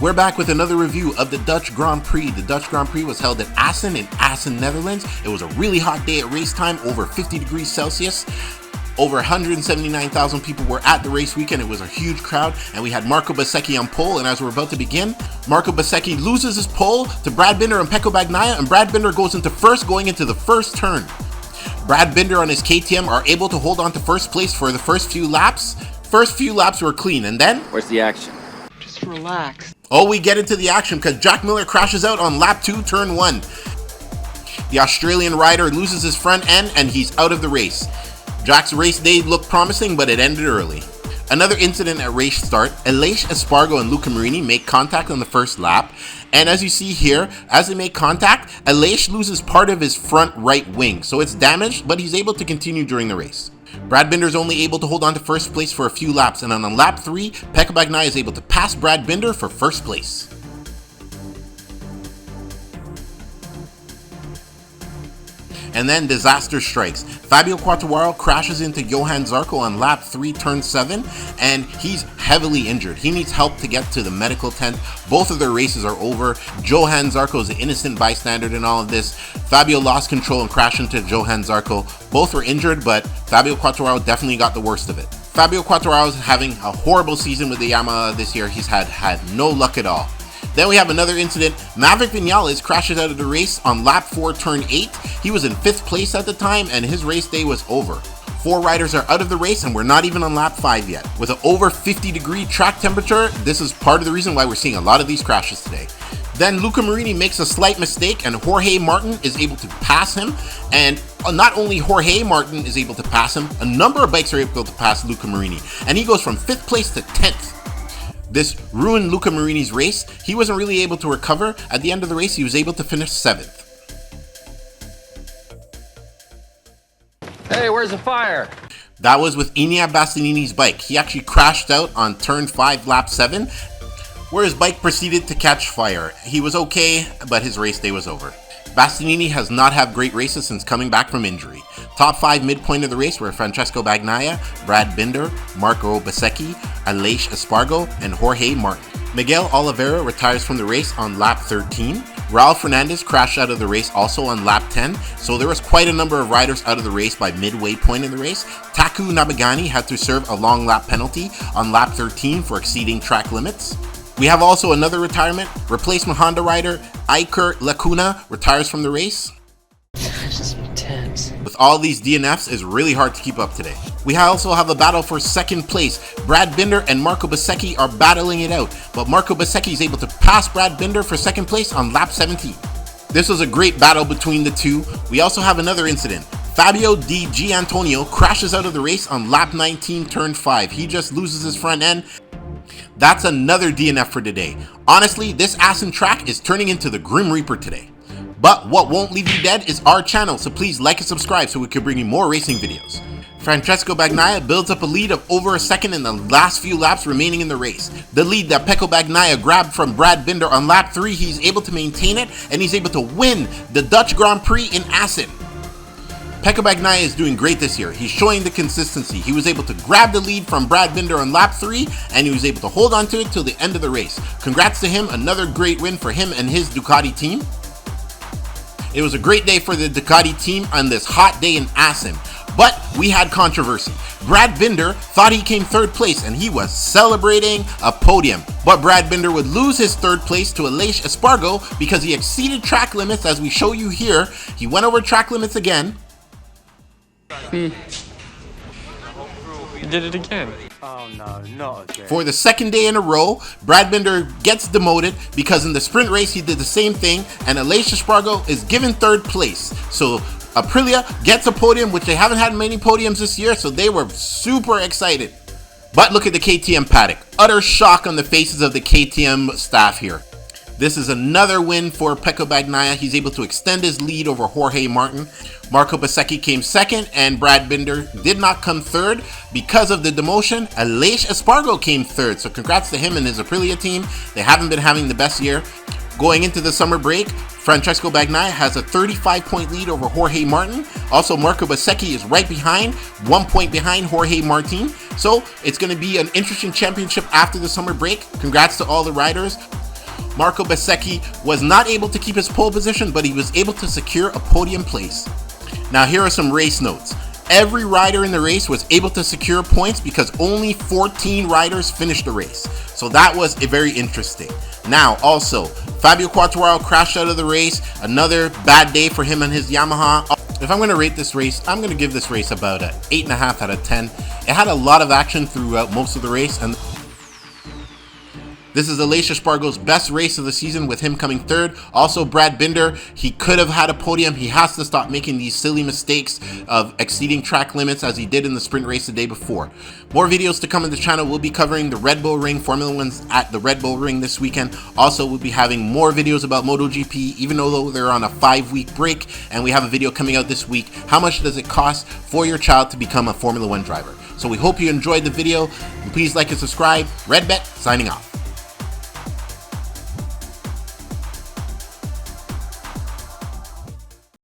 We're back with another review of the Dutch Grand Prix. The Dutch Grand Prix was held at Assen in Assen, Netherlands. It was a really hot day at race time, over 50 degrees Celsius. Over 179,000 people were at the race weekend. It was a huge crowd, and we had Marco Bezzecchi on pole. And as we're about to begin, Marco Bezzecchi loses his pole to Brad Binder and Pecco Bagnaia, and Brad Binder goes into first, going into the first turn. Brad Binder on his KTM are able to hold on to first place for the first few laps. First few laps were clean, and then... Where's the action? Just relax. Oh, we get into the action because Jack Miller crashes out on lap 2, turn 1. The Australian rider loses his front end and he's out of the race. Jack's race day looked promising, but it ended early. Another incident at race start, Aleix Espargaro and Luca Marini make contact on the first lap. And as you see here, as they make contact, Aleix loses part of his front right wing. So it's damaged, but he's able to continue during the race. Brad Binder is only able to hold on to first place for a few laps, and on lap 3, Pecco Bagnaia is able to pass Brad Binder for first place. And then disaster strikes. Fabio Quartararo crashes into Johann Zarco on lap 3, turn 7, and he's heavily injured. He needs help to get to the medical tent. Both of their races are over. Johann Zarco is an innocent bystander in all of this. Fabio lost control and crashed into Johann Zarco. Both were injured, but Fabio Quartararo definitely got the worst of it. Fabio Quartararo is having a horrible season with the Yamaha this year. He's had no luck at all. Then we have another incident. Maverick Vinales crashes out of the race on lap 4, turn 8. He was in 5th place at the time, and his race day was over. 4 riders are out of the race, and we're not even on lap 5 yet. With an over 50-degree track temperature, this is part of the reason why we're seeing a lot of these crashes today. Then Luca Marini makes a slight mistake, and Jorge Martin is able to pass him. And not only Jorge Martin is able to pass him, a number of bikes are able to pass Luca Marini, and he goes from 5th place to 10th. This ruined Luca Marini's race. He wasn't really able to recover. At the end of the race, he was able to finish 7th. Hey, where's the fire? That was with Enea Bastianini's bike. He actually crashed out on turn 5, lap 7, where his bike proceeded to catch fire. He was okay, but his race day was over. Bastianini has not had great races since coming back from injury. Top 5 midpoint of the race were Francesco Bagnai, Brad Binder, Marco Bezzecchi, Aleix Espargaro, and Jorge Martin. Miguel Oliveira retires from the race on lap 13. Raul Fernandez crashed out of the race also on lap 10, so there was quite a number of riders out of the race by midway point in the race. Taku Nabagani had to serve a long lap penalty on lap 13 for exceeding track limits. We have also another retirement. Replacement Honda rider Iker Lacuna retires from the race. This is intense. With all these DNFs, it's really hard to keep up today. We also have a battle for second place. Brad Binder and Marco Bezzecchi are battling it out, but Marco Bezzecchi is able to pass Brad Binder for second place on lap 17. This was a great battle between the two. We also have another incident. Fabio Di Gianantonio crashes out of the race on lap 19, turn 5. He just loses his front end. That's another DNF for today. Honestly, this Assen track is turning into the Grim Reaper today. But what won't leave you dead is our channel, so please like and subscribe so we can bring you more racing videos. Francesco Bagnai builds up a lead of over a second in the last few laps remaining in the race. The lead that Pecco Bagnaia grabbed from Brad Binder on lap 3, he's able to maintain it, and he's able to win the Dutch Grand Prix in Assen. Pecco Bagnaia is doing great this year. He's showing the consistency. He was able to grab the lead from Brad Binder on lap 3, and he was able to hold on to it till the end of the race. Congrats to him, another great win for him and his Ducati team. It was a great day for the Ducati team on this hot day in Assen, but we had controversy. Brad Binder thought he came 3rd place and he was celebrating a podium, but Brad Binder would lose his 3rd place to Aleix Espargaro because he exceeded track limits. As we show you here, he went over track limits again. You did it again. Oh no, not again. For the 2nd day in a row, Brad Binder gets demoted because in the sprint race he did the same thing, and Aleix Espargaro is given 3rd place. So Aprilia gets a podium, which they haven't had many podiums this year, so they were super excited. But look at the KTM paddock. Utter shock on the faces of the KTM staff here. This is another win for Pecco Bagnaia. He's able to extend his lead over Jorge Martin. Marco Bezzecchi came 2nd, and Brad Binder did not come 3rd. Because of the demotion, Aleix Espargaro came 3rd. So congrats to him and his Aprilia team. They haven't been having the best year. Going into the summer break, Francesco Bagnai has a 35-point lead over Jorge Martin. Also, Marco Bezzecchi is right behind, 1 point behind Jorge Martin. So it's going to be an interesting championship after the summer break. Congrats to all the riders. Marco Bezzecchi was not able to keep his pole position, but he was able to secure a podium place. Now here are some race notes. Every rider in the race was able to secure points because only 14 riders finished the race. So that was very interesting. Now also, Fabio Quartararo crashed out of the race. Another bad day for him and his Yamaha. If I'm going to rate this race, I'm going to give this race about an 8.5 out of 10. It had a lot of action throughout most of the race, and this is Aleix Espargaro's best race of the season, with him coming third. Also, Brad Binder, he could have had a podium. He has to stop making these silly mistakes of exceeding track limits as he did in the sprint race the day before. More videos to come in the channel. We'll be covering the Red Bull Ring, Formula One's at the Red Bull Ring this weekend. Also, we'll be having more videos about MotoGP, even though they're on a 5-week break, and we have a video coming out this week. How much does it cost for your child to become a Formula One driver? So we hope you enjoyed the video. Please like and subscribe. Red Bet, signing off.